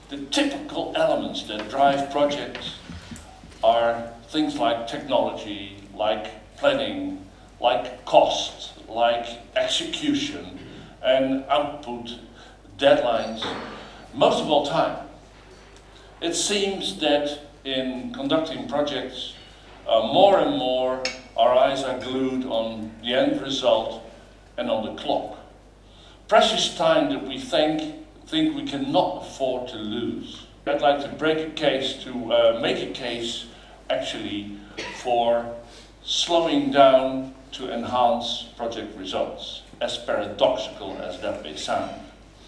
The typical elements that drive projects are things like technology, like planning, like cost, like execution, and output, deadlines, most of all time. It seems that in conducting projects, more and more our eyes are glued on the end result and on the clock. Precious time that we think we cannot afford to lose. I'd like to make a case actually for slowing down to enhance project results, as paradoxical as that may sound.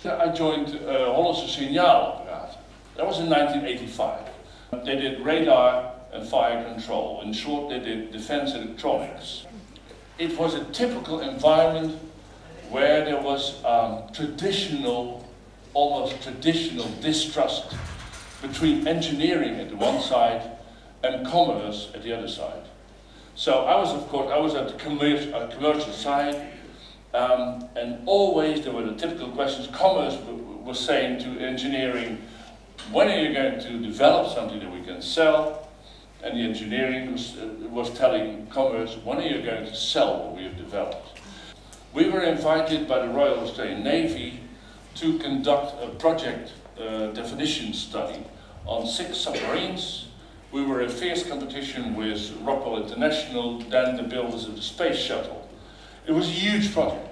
I joined Hollandse Signalapparaten. That was in 1985. They did radar and fire control. In short, they did defense electronics. It was a typical environment where there was almost traditional distrust between engineering at the one side and commerce at the other side. So I was at the commercial side, and always there were the typical questions. Commerce was saying to engineering, when are you going to develop something that we can sell? And the engineering was telling commerce, when are you going to sell what we have developed? We were invited by the Royal Australian Navy to conduct a project definition study on 6 submarines. We were in fierce competition with Rockwell International, then the builders of the space shuttle. It was a huge project.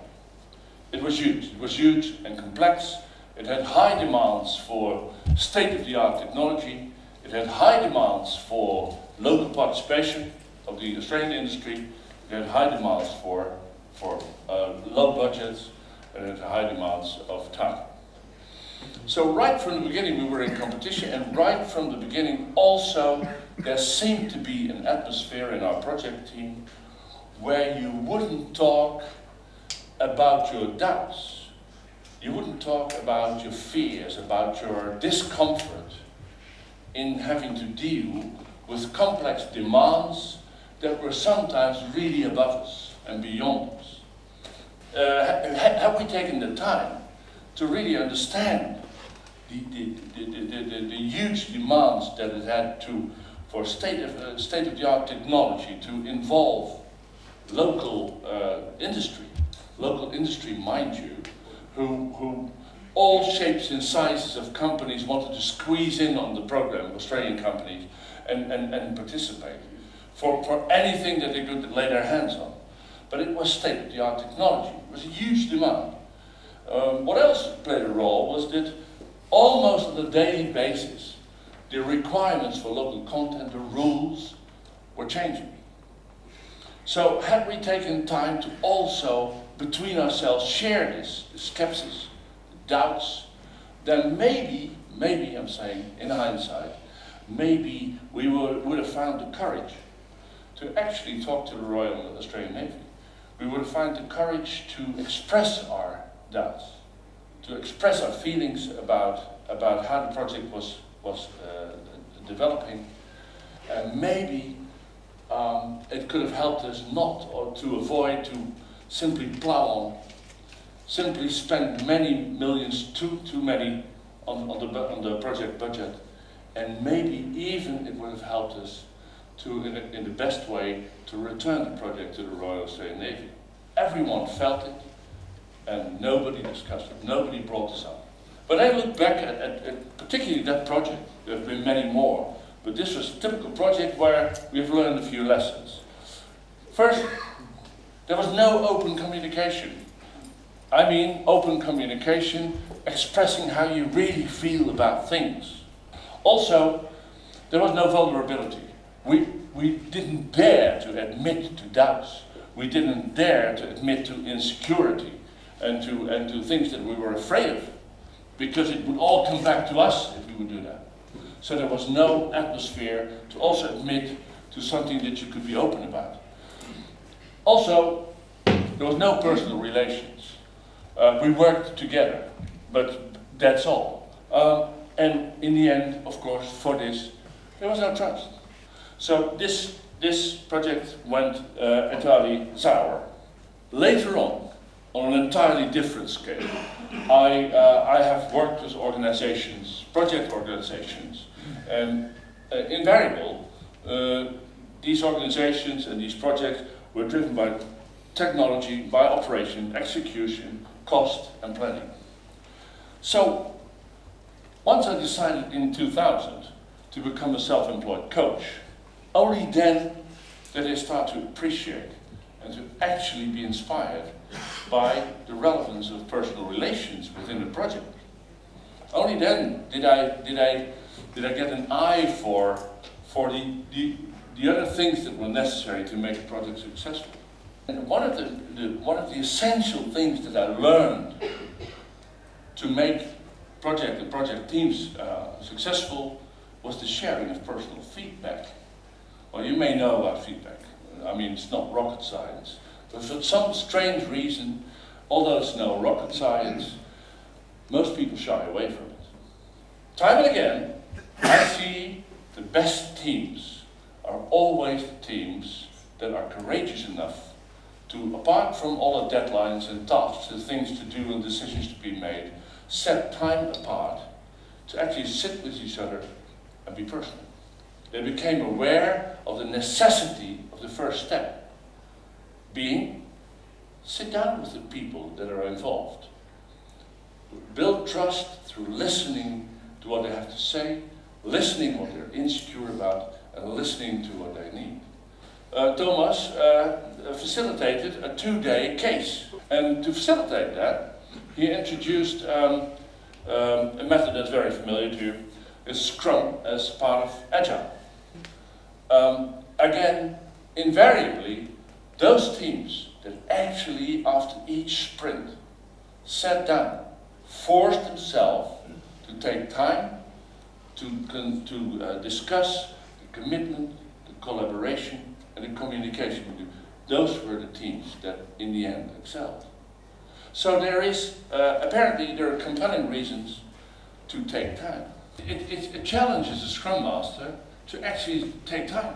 It was huge and complex. It had high demands for state-of-the-art technology. It had high demands for local participation of the Australian industry. It had high demands for low budgets, and it had high demands of time. So right from the beginning we were in competition, and right from the beginning also there seemed to be an atmosphere in our project team where you wouldn't talk about your doubts. You wouldn't talk about your fears, about your discomfort in having to deal with complex demands that were sometimes really above us and beyond us. Have we taken the time to really understand the huge demands that it had for state-of-the-art technology to involve local industry, mind you, who all shapes and sizes of companies wanted to squeeze in on the program, Australian companies, and participate for anything that they could lay their hands on. But it was state-of-the-art technology. It was a huge demand. What else played a role was that almost on a daily basis, the requirements for local content, the rules, were changing. So had we taken time to also, between ourselves, share this skepsis, doubts, then maybe I'm saying, in hindsight, maybe we would have found the courage to actually talk to the Royal Australian Navy. We would have found the courage to express our doubts, to express our feelings about how the project was developing, and maybe it could have helped us to avoid to simply plow on, simply spend many millions, too many on the project budget, and maybe even it would have helped us to, in the best way, to return the project to the Royal Australian Navy. Everyone felt it, and nobody discussed it, nobody brought this up. But I look back at particularly that project. There have been many more, but this was a typical project where we've learned a few lessons. First, there was no open communication. I mean open communication, expressing how you really feel about things. Also, there was no vulnerability. We didn't dare to admit to doubts. We didn't dare to admit to insecurity and to things that we were afraid of, because it would all come back to us if we would do that. So there was no atmosphere to also admit to something that you could be open about. Also, there was no personal relations. We worked together, but that's all. And in the end, of course, for this, there was no trust. So this project went entirely sour. Later on, on an entirely different scale. I have worked with organizations, project organizations, and invariable, these organizations and these projects were driven by technology, by operation, execution, cost, and planning. So, once I decided in 2000 to become a self-employed coach, only then did I start to appreciate and to actually be inspired by the relevance of personal relations within a project. Only then did I get an eye for the other things that were necessary to make a project successful. And one of the essential things that I learned to make the project teams successful was the sharing of personal feedback. Well, you may know about feedback. I mean, it's not rocket science. But for some strange reason, although it's no rocket science, most people shy away from it. Time and again, I see the best teams are always the teams that are courageous enough to, apart from all the deadlines and tasks and things to do and decisions to be made, set time apart to actually sit with each other and be personal. They became aware of the necessity of the first step, being sit down with the people that are involved. Build trust through listening to what they have to say, listening what they're insecure about, and listening to what they need. Thomas facilitated a 2-day case. And to facilitate that, he introduced a method that's very familiar to you, is Scrum as part of Agile. Again, invariably, those teams that actually, after each sprint, sat down, forced themselves to take time to discuss the commitment, the collaboration, and the communication with you. Those were the teams that, in the end, excelled. So there is, apparently, there are compelling reasons to take time. It challenges the Scrum Master to actually take time.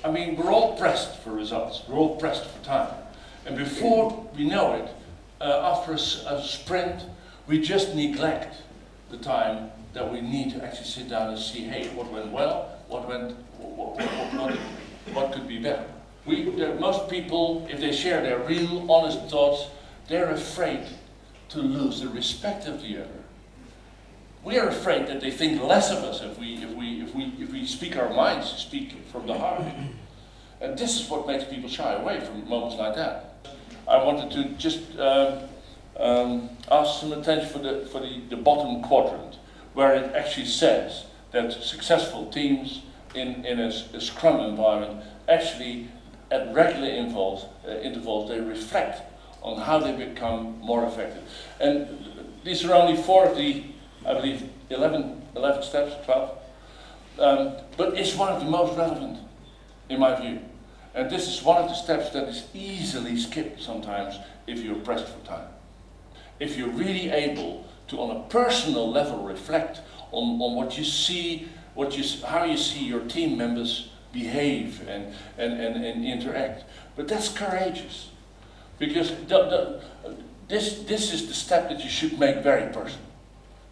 I mean, we're all pressed for results. We're all pressed for time. And before we know it, after a sprint, we just neglect the time that we need to actually sit down and see, hey, what went well, what could be better. Most people, if they share their real, honest thoughts, they're afraid to lose the respect of the other. We are afraid that they think less of us if we speak our minds, speak from the heart. And this is what makes people shy away from moments like that. I wanted to just ask some attention for the bottom quadrant, where it actually says that successful teams in a Scrum environment actually at regular intervals they reflect on how they become more effective. And these are only 4 of the, I believe, 11 steps, 12. But it's one of the most relevant, in my view. And this is one of the steps that is easily skipped sometimes if you're pressed for time. If you're really able to, on a personal level, reflect on what you see, how you see your team members behave and interact. But that's courageous. Because this is the step that you should make very personal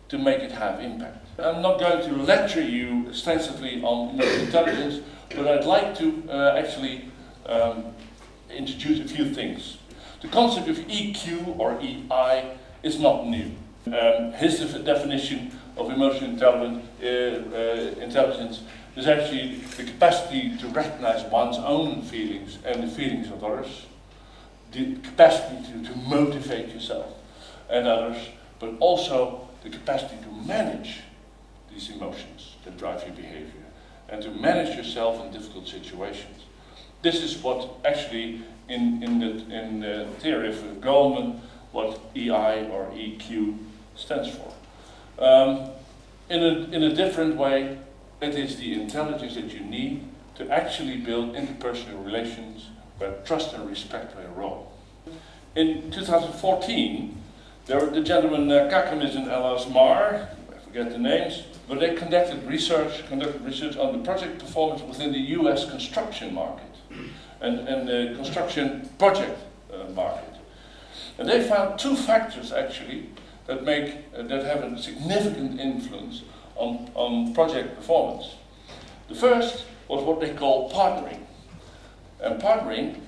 to make it have impact. I'm not going to lecture you extensively on emotional intelligence, but I'd like to actually introduce a few things. The concept of EQ or EI is not new. His definition of emotional intelligence is actually the capacity to recognize one's own feelings and the feelings of others, the capacity to motivate yourself and others, but also the capacity to manage these emotions that drive your behavior and to manage yourself in difficult situations. This is what actually in the theory of Goldman, what EI or EQ stands for. In a different way, it is the intelligence that you need to actually build interpersonal relations where trust and respect play a role. In 2014, there were the gentlemen Kakamis and Mar, I forget the names, but they conducted research on the project performance within the US construction market and the construction project market. And they found two factors actually that have a significant influence on project performance. The first was what they call partnering. And partnering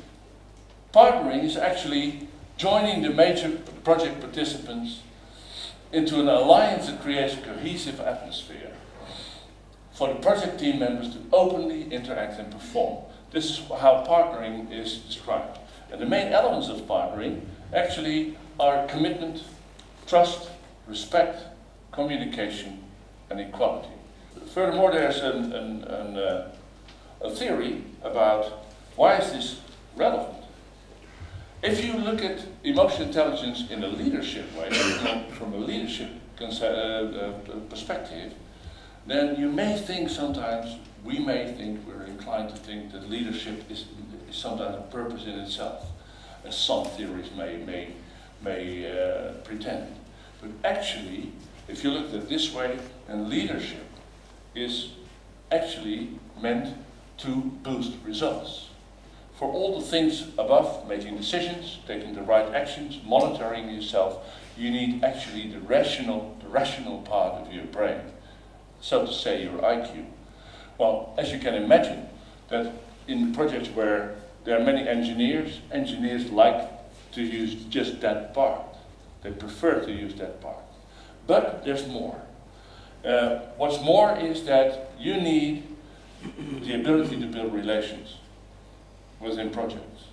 is actually joining the major project participants into an alliance that creates a cohesive atmosphere for the project team members to openly interact and perform. This is how partnering is described. And the main elements of partnering actually are commitment, trust, respect, communication, and equality. Furthermore, there's a theory about why is this relevant. If you look at emotional intelligence in a leadership way, from a leadership perspective, then you may think sometimes, we're inclined to think that leadership is sometimes a purpose in itself, as some theories may pretend. But actually, if you look at it this way, then leadership is actually meant to boost results. For all the things above, making decisions, taking the right actions, monitoring yourself, you need actually the rational part of your brain, so to say your IQ. Well, as you can imagine, that in projects where there are many engineers like to use just that part. They prefer to use that part. But there's more. What's more is that you need the ability to build relations within projects.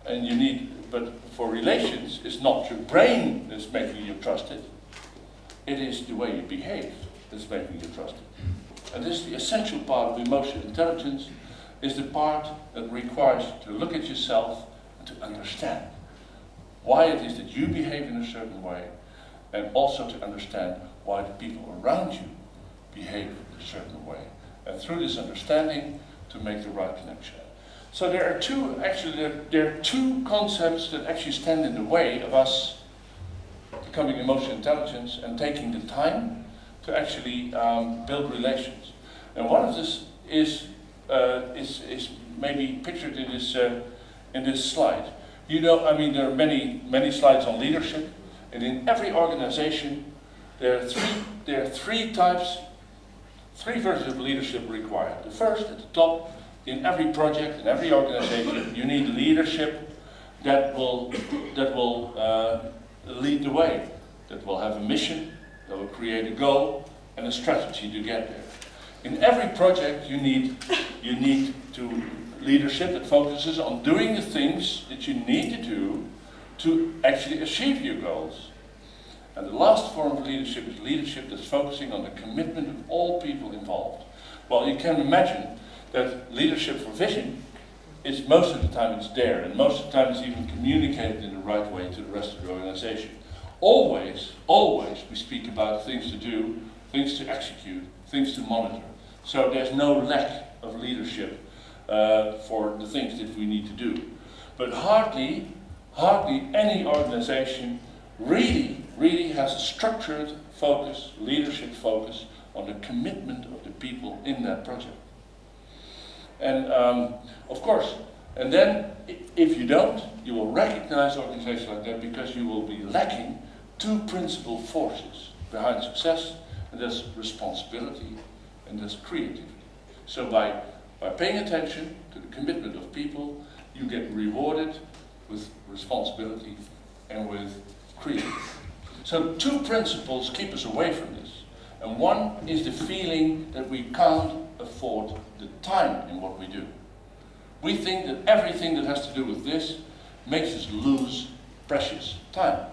And but for relations, it's not your brain that's making you trusted, it is the way you behave that's making you trusted. And this is the essential part of emotional intelligence, is the part that requires to look at yourself and to understand why it is that you behave in a certain way, and also to understand why the people around you behave in a certain way. And through this understanding, to make the right connection. So there are two concepts that actually stand in the way of us becoming emotional intelligence and taking the time to actually build relations. And one of this is maybe pictured in this slide. You know, I mean, there are many slides on leadership, and in every organization there are three versions of leadership required. The first, at the top, in every project, in every organization, you need leadership that will lead the way, that will have a mission, that will create a goal and a strategy to get there. In every project, you need leadership that focuses on doing the things that you need to do to actually achieve your goals. And the last form of leadership is leadership that's focusing on the commitment of all people involved. Well, you can imagine that leadership for vision is most of the time it's there, and most of the time it's even communicated in the right way to the rest of the organization. Always we speak about things to do, things to execute, things to monitor. So there's no lack of leadership for the things that we need to do. But hardly any organization really has a structured focus, leadership focus, on the commitment of the people in that project. And of course, and then if you don't, you will recognize organizations like that because you will be lacking two principal forces behind success, and that's responsibility and that's creativity. So by paying attention to the commitment of people, you get rewarded with responsibility and with creativity. So two principles keep us away from this. And one is the feeling that we can't afford the time in what we do. We think that everything that has to do with this makes us lose precious time.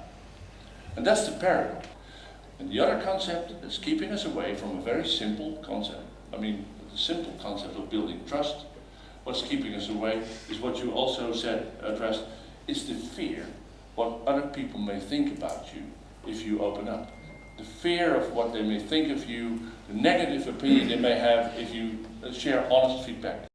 And that's the paradox. And the other concept that's keeping us away from a very simple concept, the simple concept of building trust, what's keeping us away is what you also addressed, is the fear, what other people may think about you if you open up. The fear of what they may think of you, the negative opinion they may have if you share honest feedback.